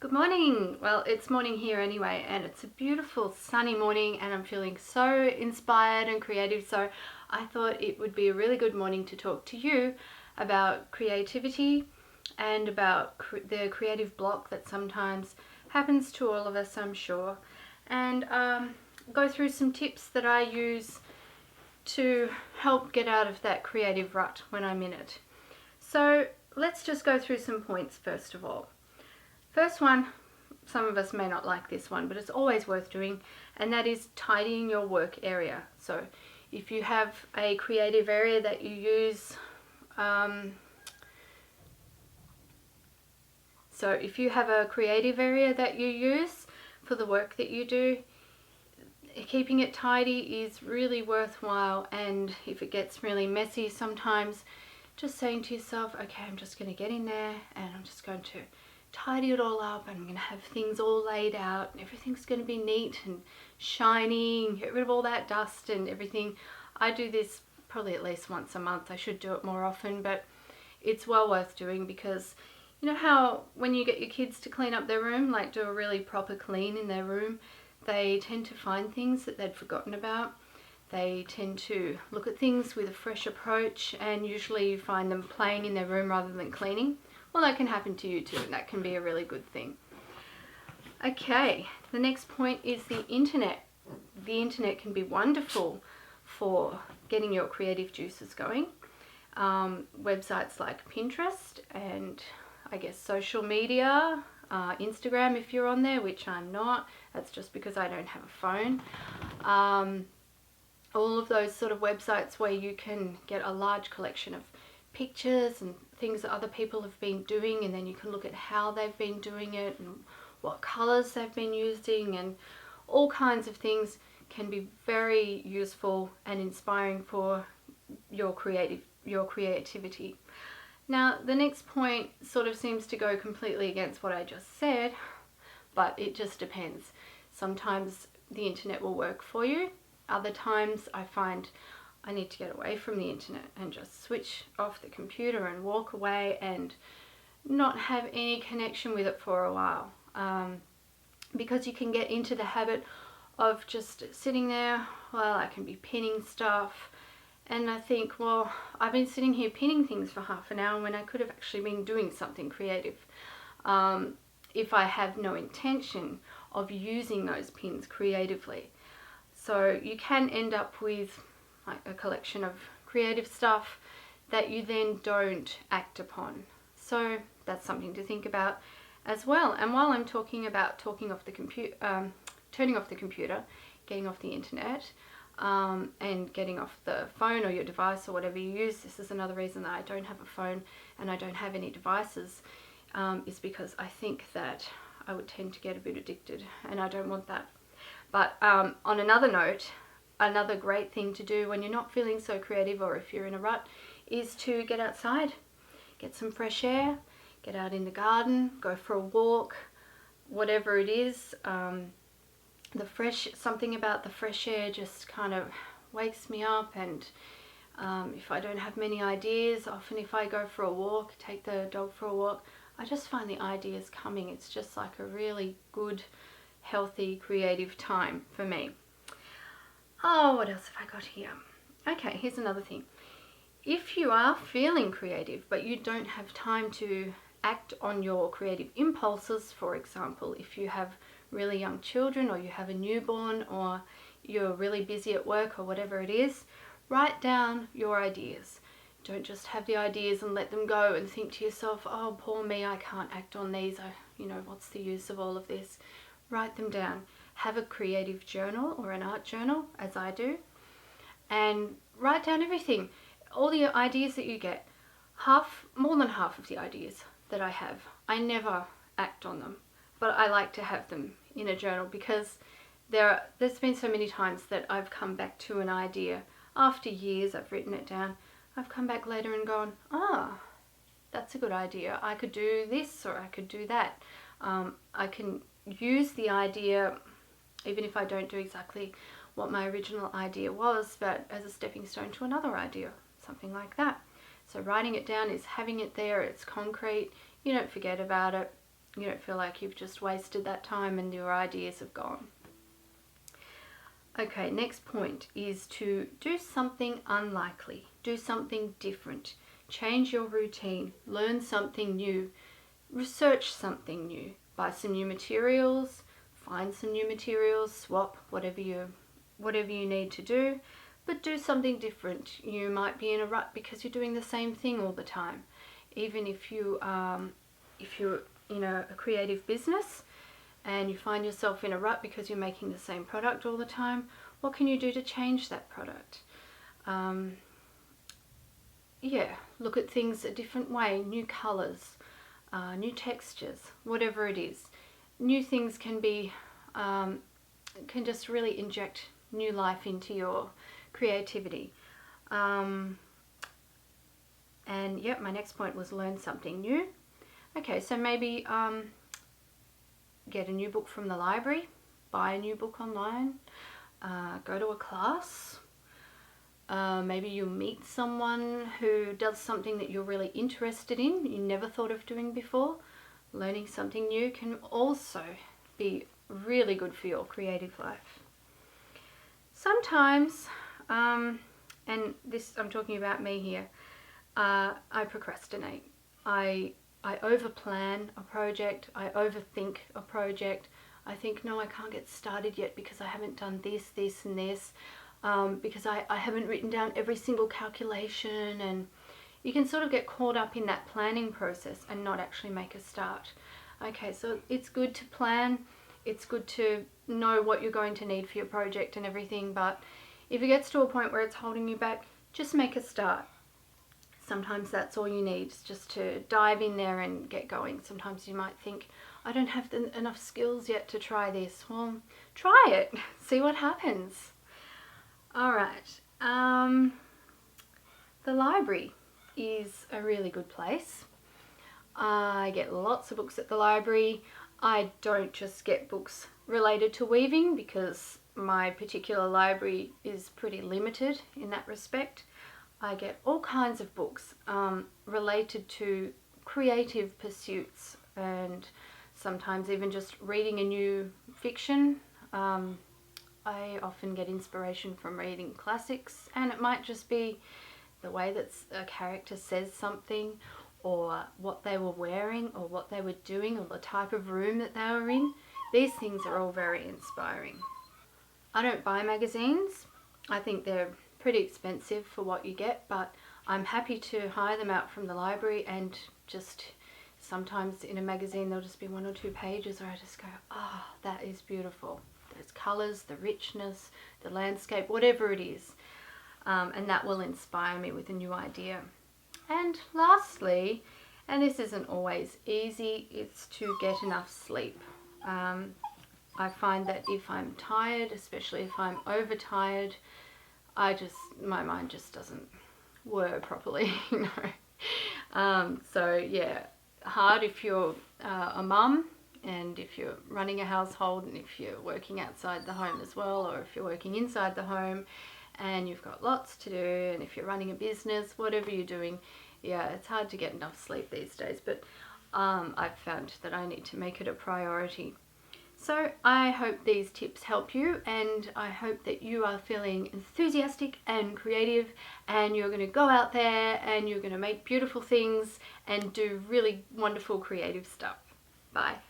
Good morning. Well, it's morning here anyway, and it's a beautiful sunny morning, and I'm feeling so inspired and creative. So I thought it would be a really good morning to talk to you about creativity and about the creative block that sometimes happens to all of us, I'm sure, and go through some tips that I use to help get out of that creative rut when I'm in it. So let's just go through some points first of all. First one, some of us may not like this one, but it's always worth doing, and that is tidying your work area. So if you have a creative area that you use, for the work that you do, keeping it tidy is really worthwhile. And if it gets really messy sometimes, just saying to yourself, okay, I'm just going to get in there and I'm just going to tidy it all up, and I'm going to have things all laid out and everything's going to be neat and shiny and get rid of all that dust and everything. I do this probably at least once a month. I should do it more often, but it's well worth doing, because you know how when you get your kids to clean up their room, like do a really proper clean in their room, they tend to find things that they'd forgotten about. They tend to look at things with a fresh approach, and usually you find them playing in their room rather than cleaning. Well, that can happen to you too, and that can be a really good thing. Okay, the next point is the internet. The internet can be wonderful for getting your creative juices going. Websites like Pinterest and I guess social media, Instagram if you're on there, which I'm not. That's just because I don't have a phone. All of those sort of websites where you can get a large collection of pictures and things that other people have been doing, and then you can look at how they've been doing it and what colors they've been using, and all kinds of things can be very useful and inspiring for your creativity. Now, the next point sort of seems to go completely against what I just said, but it just depends. Sometimes the internet will work for you. Other times I find I need to get away from the internet and just switch off the computer and walk away and not have any connection with it for a while, because you can get into the habit of just sitting there. Well, I can be pinning stuff, and I think, well, I've been sitting here pinning things for half an hour when I could have actually been doing something creative, if I have no intention of using those pins creatively. So you can end up with like a collection of creative stuff that you then don't act upon. So that's something to think about as well. And while I'm talking about turning off the computer, getting off the internet, and getting off the phone or your device or whatever you use, this is another reason that I don't have a phone and I don't have any devices, is because I think that I would tend to get a bit addicted, and I don't want that. But on another note, another great thing to do when you're not feeling so creative, or if you're in a rut, is to get outside, get some fresh air, get out in the garden, go for a walk, whatever it is. Something about the fresh air just kind of wakes me up, and if I don't have many ideas, often if I go for a walk, take the dog for a walk, I just find the ideas coming. It's just like a really good, healthy, creative time for me. Oh, what else have I got here? Okay, here's another thing. If you are feeling creative but you don't have time to act on your creative impulses, for example, if you have really young children, or you have a newborn, or you're really busy at work, or whatever it is, write down your ideas. Don't just have the ideas and let them go and think to yourself, oh, poor me, I can't act on these. What's the use of all of this? Write them down. Have a creative journal or an art journal, as I do, and write down everything, all the ideas that you get. More than half of the ideas that I have, I never act on them, but I like to have them in a journal, because there's been so many times that I've come back to an idea after years. I've written it down. I've come back later and gone, that's a good idea. I could do this, or I could do that. I can use the idea, even if I don't do exactly what my original idea was, but as a stepping stone to another idea, something like that. So writing it down is having it there, it's concrete, you don't forget about it, You don't feel like you've just wasted that time and your ideas have gone. Okay, next point is to do something unlikely, do something different, change your routine, learn something new, research something new, buy some new materials, find some new materials, swap whatever you need to do, but do something different. You might be in a rut because you're doing the same thing all the time. Even if you're in a creative business and you find yourself in a rut because you're making the same product all the time, what can you do to change that product? Yeah, look at things a different way, new colors, new textures, whatever it is. New things can be, can just really inject new life into your creativity. And yep, my next point was learn something new. Okay, so maybe get a new book from the library, buy a new book online, go to a class. Maybe you meet someone who does something that you're really interested in, you never thought of doing before. Learning something new can also be really good for your creative life. Sometimes, and this, I'm talking about me here, I procrastinate. I overplan a project, I overthink a project. I think, no, I can't get started yet because I haven't done this, this and this, because I haven't written down every single calculation, and you can sort of get caught up in that planning process and not actually make a start. Okay, so it's good to plan, it's good to know what you're going to need for your project and everything, but if it gets to a point where it's holding you back, just make a start. Sometimes that's all you need, is just to dive in there and get going. Sometimes you might think, I don't have enough skills yet to try this. Well, try it, see what happens. All right, the library is a really good place. I get lots of books at the library. I don't just get books related to weaving because my particular library is pretty limited in that respect. I get all kinds of books related to creative pursuits, and sometimes even just reading a new fiction. I often get inspiration from reading classics, and it might just be the way that a character says something, or what they were wearing, or what they were doing, or the type of room that they were in. These things are all very inspiring. I don't buy magazines. I think they're pretty expensive for what you get, but I'm happy to hire them out from the library, and just sometimes in a magazine there'll just be 1 or 2 pages where I just go, oh, that is beautiful. Those colours, the richness, the landscape, whatever it is. And that will inspire me with a new idea. And lastly, and this isn't always easy, it's to get enough sleep. I find that if I'm tired, especially if I'm overtired, my mind just doesn't work properly, you know. So yeah, hard if you're a mum, and if you're running a household, and if you're working outside the home as well, or if you're working inside the home and you've got lots to do, and if you're running a business, whatever you're doing, yeah, it's hard to get enough sleep these days, but I've found that I need to make it a priority. So I hope these tips help you, and I hope that you are feeling enthusiastic and creative, and you're going to go out there and you're going to make beautiful things and do really wonderful creative stuff. Bye.